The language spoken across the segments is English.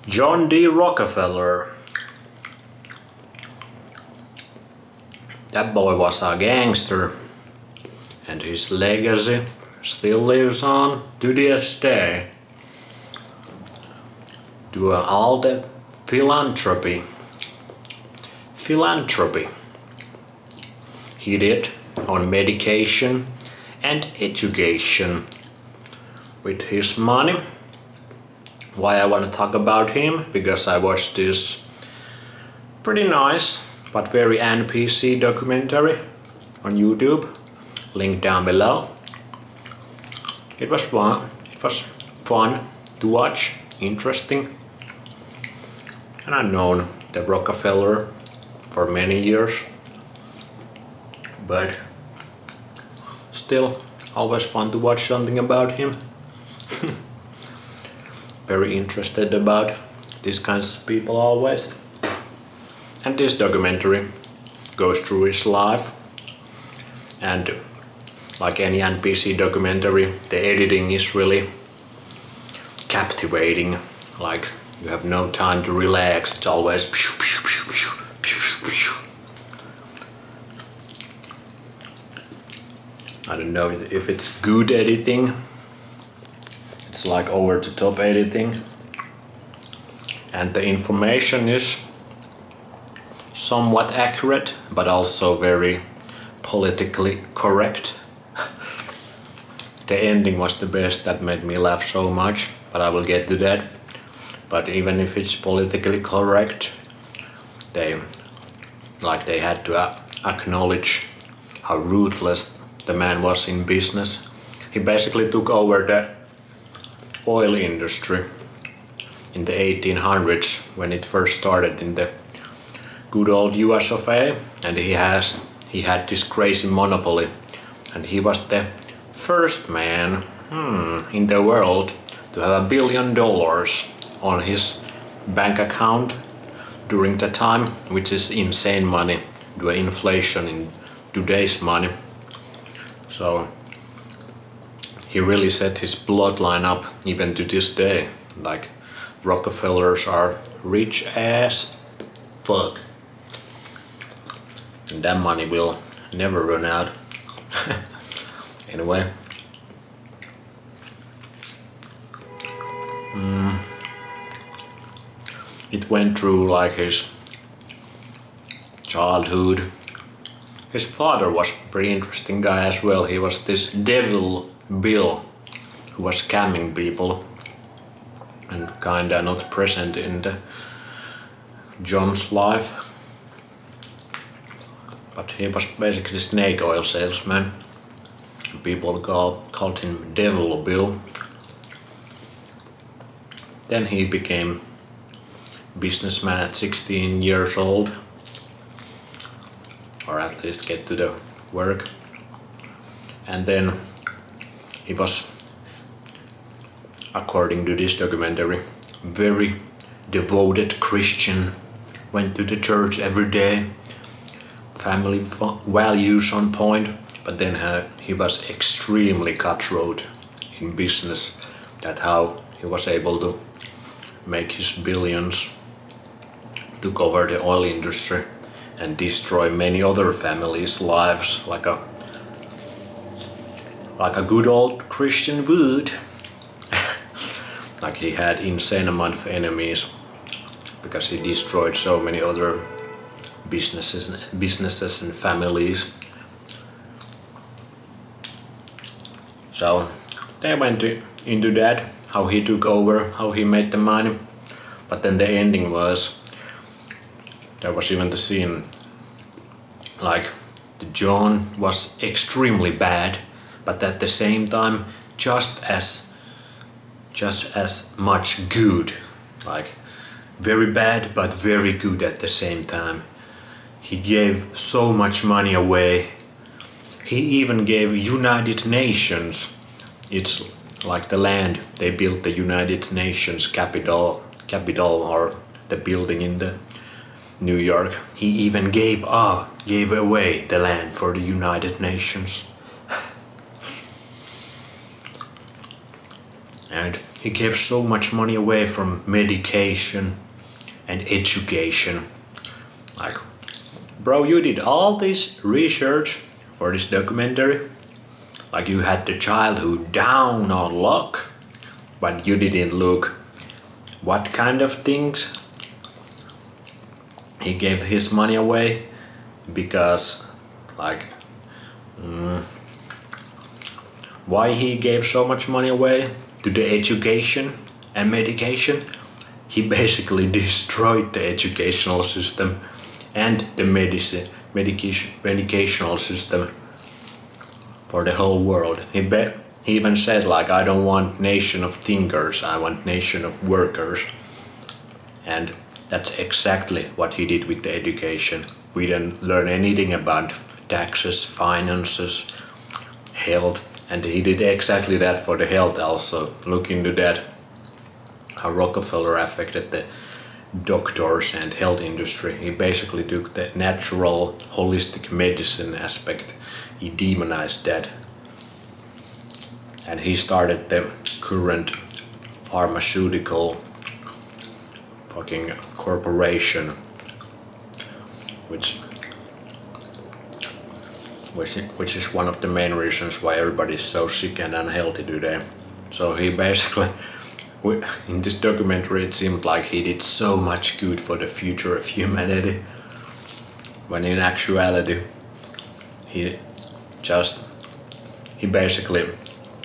John D. Rockefeller. That boy was a gangster, and his legacy still lives on to this day. To all the philanthropy he did on medication and education with his money. Why I want to talk about him? Because I watched this pretty nice but very NPC documentary on YouTube, link down below. It was fun to watch, interesting. And I've known the Rockefeller for many years, but still always fun to watch something about him. Very interested about these kinds of people always. And this documentary goes through his life, and like any NPC documentary, the editing is really captivating. Like, you have no time to relax, it's always pew, pew, pew, pew, pew, pew. I don't know if it's good editing. It's like over the top editing, and the information is somewhat accurate but also very politically correct. The ending was the best, that made me laugh so much, but I will get to that. But even if it's politically correct, they had to acknowledge how ruthless the man was in business. He basically took over the oil industry in the 1800s when it first started in the good old US of A, and he had this crazy monopoly, and he was the first man in the world to have $1 billion on his bank account during the time, which is insane money due to inflation in today's money. So he really set his bloodline up even to this day. Like, Rockefellers are rich as fuck. And that money will never run out. Anyway. It went through like his childhood. His father was a pretty interesting guy as well. He was this devil Bill who was scamming people and kinda not present in the John's life. But he was basically a snake oil salesman. People called him Devil Bill. Then he became businessman at 16 years old, or at least get to the work. And then he was, according to this documentary, very devoted Christian, went to the church every day, family values on point, but then he was extremely cutthroat in business. That's how he was able to make his billions, took over the oil industry and destroy many other families' lives like a good old Christian would. Like, he had insane amount of enemies because he destroyed so many other businesses and families. So they went into that, how he took over, how he made the money. But then the ending was, there was even the scene, like, the John was extremely bad, but at the same time just as much good. Like, very bad but very good at the same time. He gave so much money away. He even gave United Nations, it's like the land they built the United Nations Capitol or the building in the New York. He even gave away the land for the United Nations. And he gave so much money away from medication and education. Like, bro, you did all this research for this documentary. Like, you had the childhood down on lock, but you didn't look what kind of things he gave his money away, because like why he gave so much money away to the education and medication. He basically destroyed the educational system and the medicational system for the whole world. He even said, like, I don't want nation of thinkers, I want nation of workers. And that's exactly what he did with the education. We didn't learn anything about taxes, finances, health, and he did exactly that for the health also. Look into that, how Rockefeller affected the doctors and health industry. He basically took the natural holistic medicine aspect, he demonized that, and he started the current pharmaceutical fucking corporation, which is one of the main reasons why everybody's so sick and unhealthy today. So he basically, in this documentary, it seemed like he did so much good for the future of humanity, when in actuality he basically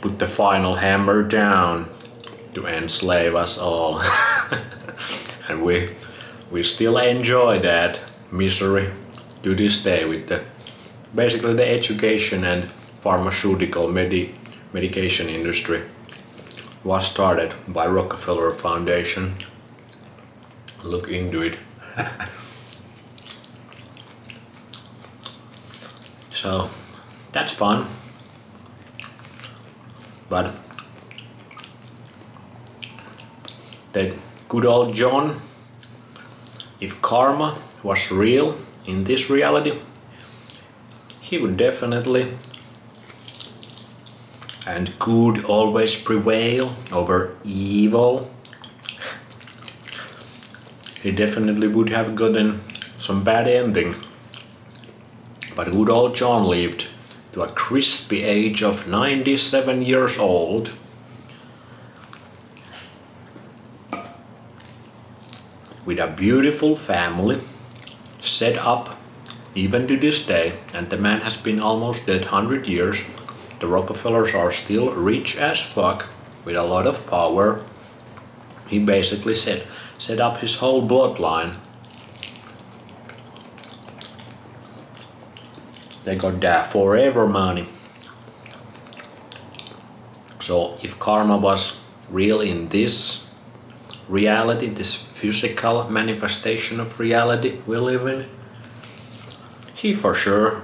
put the final hammer down to enslave us all. And we still enjoy that misery to this day with the basically the education and pharmaceutical medication industry was started by Rockefeller Foundation. Look into it. So that's fun. But that good old John, if karma was real in this reality, he would definitely, and good always prevail over evil. He definitely would have gotten some bad ending. But good old John lived to a crispy age of 97 years old. With a beautiful family set up even to this day, and the man has been almost dead 100 years. The Rockefellers are still rich as fuck with a lot of power. He basically set up his whole bloodline. They got that forever money. So if karma was real in this reality, this physical manifestation of reality we live in, he for sure,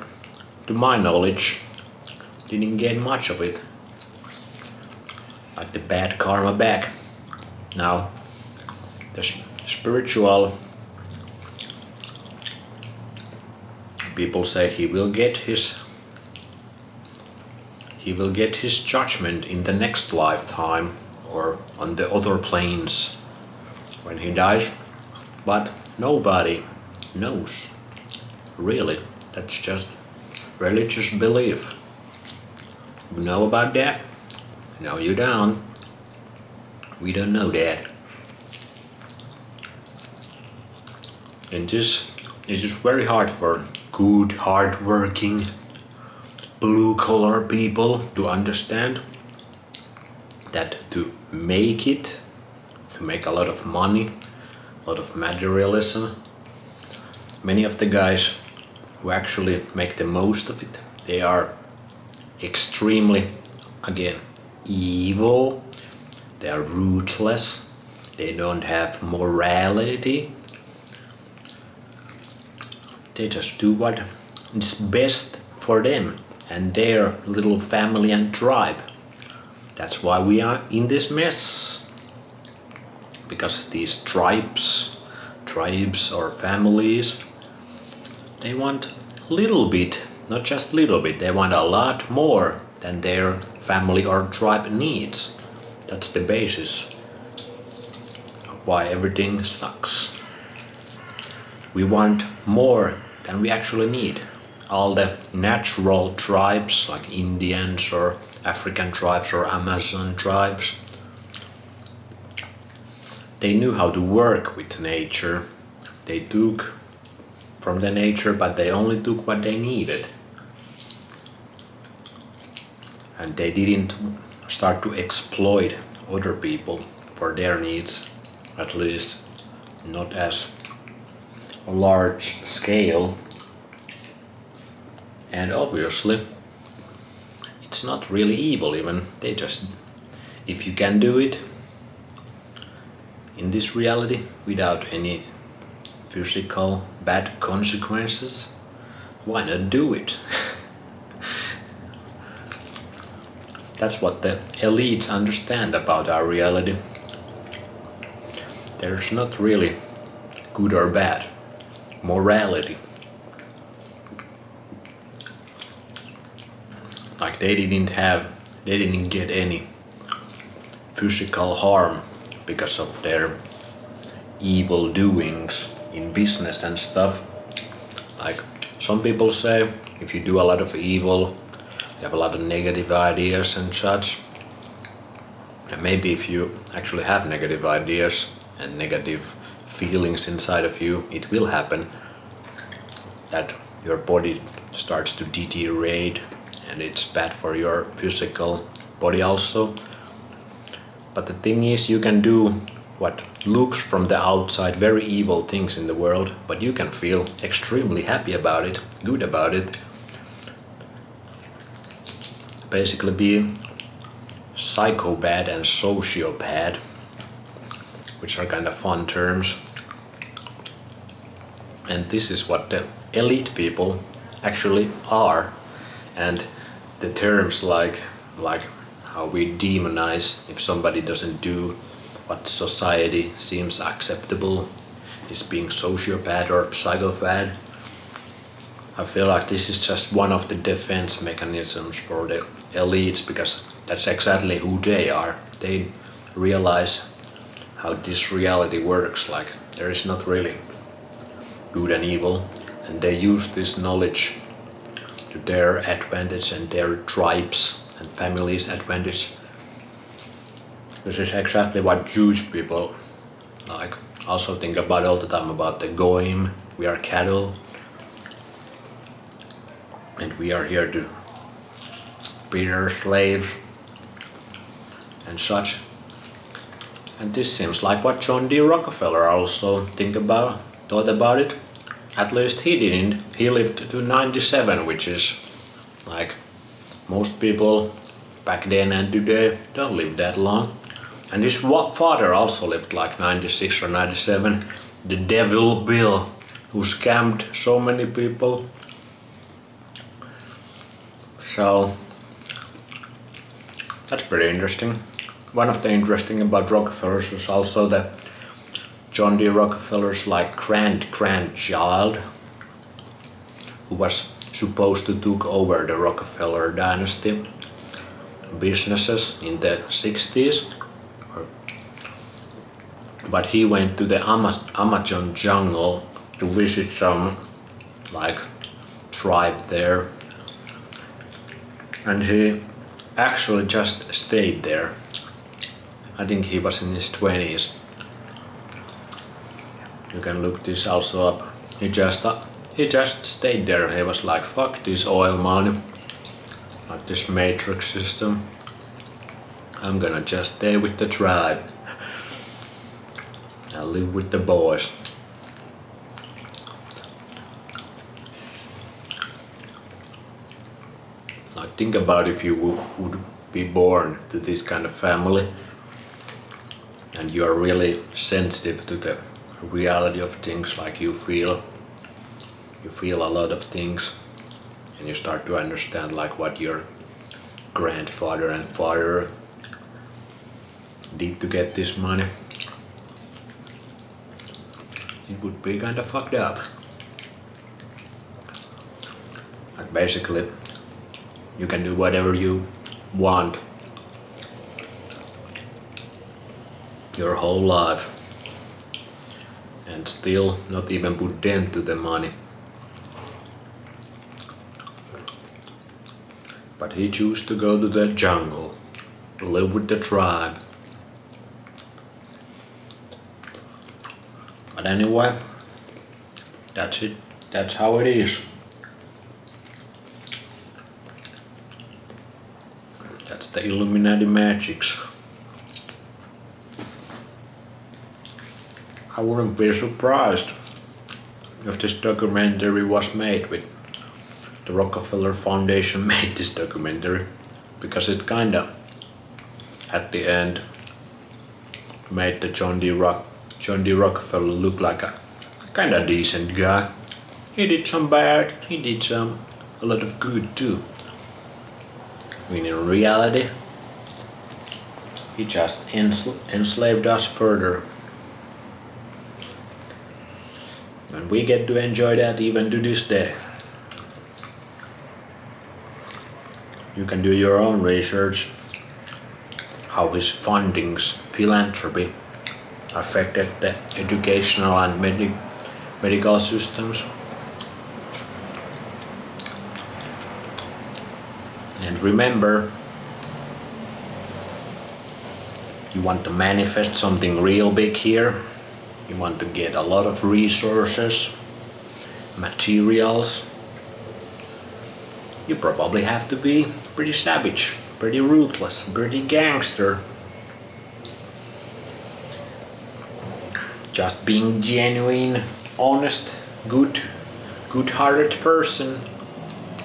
to my knowledge, didn't get much of it. Like the bad karma back. Now, the spiritual people say he will get his judgment in the next lifetime or on the other planes when he dies, but nobody knows. Really, that's just religious belief. You know about that? No, you don't. We don't know that. And this is just very hard for good, hard-working, blue-collar people to understand that to make it, to make a lot of money, a lot of materialism, many of the guys who actually make the most of it, they are extremely, again, evil, they are ruthless, they don't have morality, they just do what is best for them and their little family and tribe. That's why we are in this mess, because these tribes or families, they want little bit, not just little bit, they want a lot more than their family or tribe needs. That's the basis of why everything sucks. We want more than we actually need. All the natural tribes like Indians or African tribes or Amazon tribes, they knew how to work with nature. They took from the nature, but they only took what they needed. And they didn't start to exploit other people for their needs, at least not as a large scale. And obviously, it's not really evil even. They just, if you can do it in this reality without any physical bad consequences, why not do it? That's what the elites understand about our reality. There's not really good or bad morality. Like they didn't get any physical harm because of their evil doings in business and stuff. Like some people say, if you do a lot of evil, you have a lot of negative ideas and such. And maybe if you actually have negative ideas and negative feelings inside of you, it will happen that your body starts to deteriorate and it's bad for your physical body also. But the thing is, you can do what looks from the outside very evil things in the world, but you can feel extremely happy about it, good about it. Basically be psychopath and sociopath, which are kind of fun terms. And this is what the elite people actually are. And the terms like how we demonize if somebody doesn't do what society seems acceptable is being sociopath or psychopath. I feel like this is just one of the defense mechanisms for the elites, because that's exactly who they are. They realize how this reality works, like there is not really good and evil, and they use this knowledge to their advantage and their tribes and families' advantage. This is exactly what Jewish people like also think about all the time, about the goyim. We are cattle and we are here to be their slaves and such. And this seems like what John D. Rockefeller also thought about it. At least he didn't. He lived to 97, which is like most people back then and today don't live that long. And his father also lived like 96 or 97. The Devil Bill, who scammed so many people. So that's pretty interesting. One of the interesting about Rockefellers was also that John D. Rockefeller's like grandchild, who was supposed to take over the Rockefeller dynasty businesses in the 60s. But he went to the Amazon jungle to visit some like tribe there. And he actually just stayed there. I think he was in his 20s. You can look this also up. He just stayed there. He was like, fuck this oil money, like this matrix system. I'm gonna just stay with the tribe. I live with the boys. Like think about if you would be born to this kind of family and you are really sensitive to the reality of things, like you feel a lot of things and you start to understand like what your grandfather and father did to get this money. It would be kind of fucked up. Like basically, you can do whatever you want your whole life and still not even put dent to the money. But he chose to go to the jungle, to live with the tribe. But anyway, that's it. That's how it is. That's the Illuminati magics. I wouldn't be surprised if this documentary was made with the Rockefeller Foundation made this documentary, because it kinda at the end made the John D. Rockefeller look like a kinda decent guy. He did some bad, he did a lot of good too. When in reality, he just enslaved us further. And we get to enjoy that even to this day. You can do your own research how his fundings, philanthropy, affected the educational and medical systems. And remember, you want to manifest something real big here. You want to get a lot of resources, materials. You probably have to be pretty savage, pretty ruthless, pretty gangster. Just being genuine, honest, good-hearted person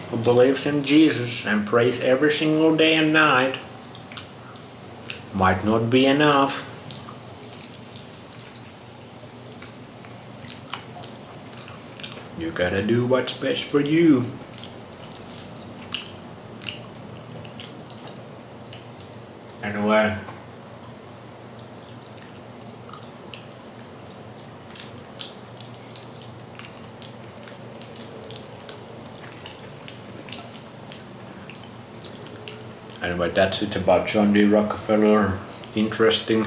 who believes in Jesus and prays every single day and night might not be enough. You gotta do what's best for you. Anyway, that's it about John D. Rockefeller. Interesting,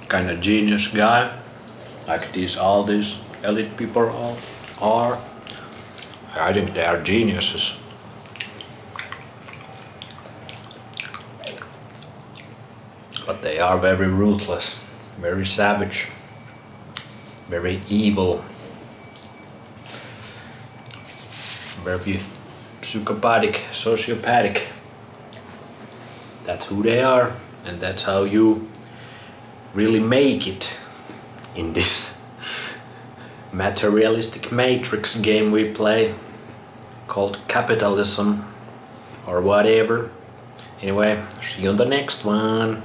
kind of genius guy, like all these elite people all are. I think they are geniuses. But they are very ruthless, very savage, very evil, very psychopathic, sociopathic. That's who they are, and that's how you really make it in this materialistic matrix game we play called capitalism or whatever. Anyway, see you on the next one.